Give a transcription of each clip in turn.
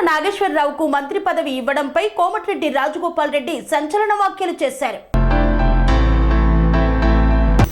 నాగేశ్వరరావుకు మంత్రి పదవి ఇవ్వడంపై కోమటిరెడ్డి రాజగోపాల్ రెడ్డి సంచలన వ్యాఖ్యలు చేశారు.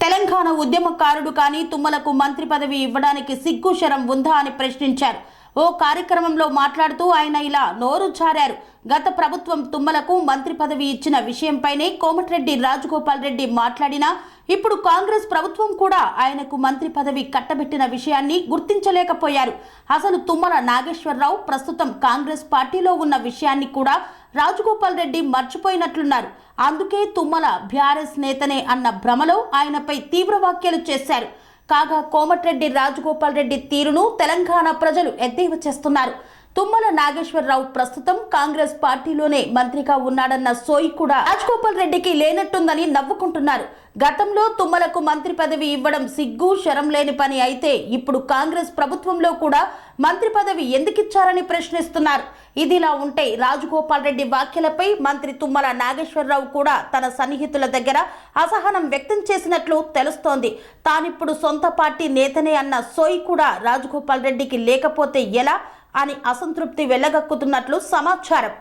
తెలంగాణ ఉద్యమకారుడు కానీ తుమ్మలకు మంత్రి పదవి ఇవ్వడానికి సిగ్గు శరం ఉందా అని ప్రశ్నించారు. ఓ కార్యక్రమంలో మాట్లాడుతూ ఆయన ఇలా నోరు జారారు. గత ప్రభుత్వం తుమ్మలకు మంత్రి పదవి ఇచ్చిన విషయంపైనే కోమటిరెడ్డి రాజగోపాల్ రెడ్డి మాట్లాడినా ఇప్పుడు కాంగ్రెస్ ప్రభుత్వం కూడా ఆయనకు మంత్రి పదవి కట్టబెట్టిన విషయాన్ని గుర్తించలేకపోయారు. అసలు తుమ్మల నాగేశ్వరరావు ప్రస్తుతం కాంగ్రెస్ పార్టీలో ఉన్న విషయాన్ని కూడా రాజగోపాల్ రెడ్డి మర్చిపోయినట్లున్నారు. అందుకే తుమ్మల బీఆర్ఎస్ నేతనే అన్న భ్రమలో ఆయనపై తీవ్ర వ్యాఖ్యలు చేశారు. కాగా కోమటిరెడ్డి రాజగోపాల్ రెడ్డి తీరును తెలంగాణ ప్రజలు ఎద్దేవా చేస్తున్నారు. తుమ్మల నాగేశ్వరరావు ప్రస్తుతం కాంగ్రెస్ పార్టీలోనే మంత్రిగా ఉన్నాడన్న సోయి కూడా రాజగోపాల్ రెడ్డికి లేనట్టుందని నవ్వుకుంటున్నారు. గతంలో తుమ్మలకు మంత్రి పదవి ఇవ్వడం సిగ్గు శరం లేని పని అయితే ఇప్పుడు కాంగ్రెస్ ప్రభుత్వంలో కూడా మంత్రి పదవి ఎందుకిచ్చారని ప్రశ్నిస్తున్నారు. ఇదిలా ఉంటే రాజగోపాల్ రెడ్డి వ్యాఖ్యలపై మంత్రి తుమ్మల నాగేశ్వరరావు కూడా తన సన్నిహితుల దగ్గర అసహనం వ్యక్తం చేసినట్లు తెలుస్తోంది. తానిప్పుడు సొంత పార్టీ నేతనే అన్న సోయి కూడా రాజగోపాల్ రెడ్డికి లేకపోతే ఎలా అని అసంతృప్తి వెళ్లగక్కుతున్నట్లు సమాచారం.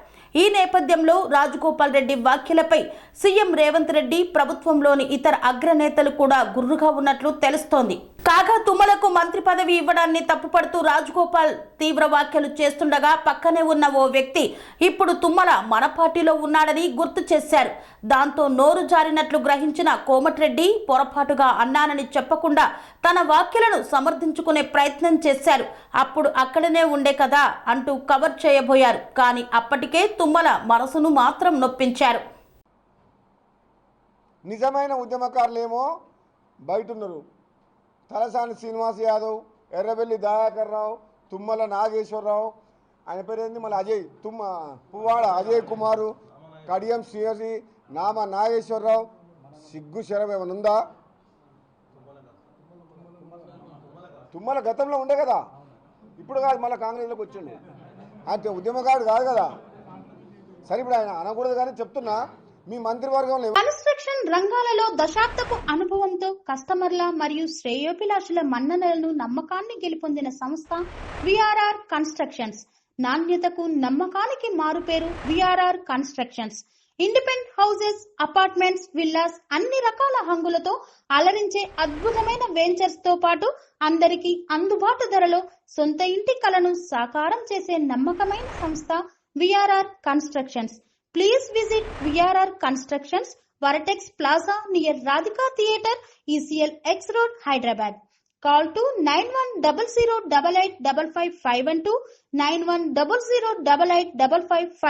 ఈ నేపథ్యంలో రాజగోపాల్ రెడ్డి వ్యాఖ్యలపై సీఎం రేవంత్ రెడ్డి, ప్రభుత్వంలోని ఇతర అగ్రనేతలు కూడా గుర్రుగా ఉన్నట్లు తెలుస్తోంది. కాగా తుమ్మలకు మంత్రి పదవి ఇవ్వడాన్ని తప్పుపడుతూ రాజగోపాల్ తీవ్ర వ్యాఖ్యలు చేస్తుండగా పక్కనే ఉన్న ఓ వ్యక్తి ఇప్పుడు తుమ్మల మన పార్టీలో ఉన్నాడని గుర్తు చేశారు. దాంతో నోరు జారినట్లు గ్రహించిన కోమటిరెడ్డి పొరపాటుగా అన్నానని చెప్పకుండా తన వ్యాఖ్యలను సమర్థించుకునే ప్రయత్నం చేశారు. అప్పుడు అక్కడనే ఉండే కదా అంటూ కవర్ చేయబోయారు. కానీ అప్పటికే తుమ్మల మనసును మాత్రం నొప్పించారు. నిజమైన ఉద్యమకారులేమో బయటున్నారు. తలసాని శ్రీనివాస్ యాదవ్, ఎర్రబెల్లి దయాకర్ రావు, తుమ్మల నాగేశ్వరరావు, ఆయన పేరు ఏంది మళ్ళీ అజయ్, పువ్వాడ అజయ్ కుమారు, కడియం శ్రీహరి, నామ నాగేశ్వరరావు. సిగ్గు శరం ఏమైనా ఉందా? తుమ్మల గతంలో ఉండే కదా, ఇప్పుడు కాదు, మళ్ళీ కాంగ్రెస్లోకి వచ్చిండు. ఆయన ఉద్యమకారుడు కాదు కదా. సరే ఇప్పుడు ఆయన అనకూడదు కానీ చెప్తున్నా, మీ మంత్రివర్గంలో కన్స్ట్రక్షన్ రంగాలలో దశాబ్దపు అనుభవంతో కస్టమర్ల మరియు శ్రేయోభిలాషుల మన్ననలను నమ్మకాన్ని గెలుపొందిన సంస్థ విఆర్ఆర్ కన్స్ట్రక్షన్స్. నాణ్యతకు నమ్మకానికి మారుపేరు VRR constructions. Independent houses, apartments, villas అన్ని రకాల హంగులతో అలరించే అద్భుతమైన వెంచర్స్ తో పాటు అందరికీ అందుబాటు ధరలో సొంత ఇంటి కలను సాకారం చేసే నమ్మకమైన సంస్థ VRR constructions. Please visit VRR Constructions, Varatex Plaza near Radhika Theatre, ECL X Road, Hyderabad. Call to 9100885551 91008855.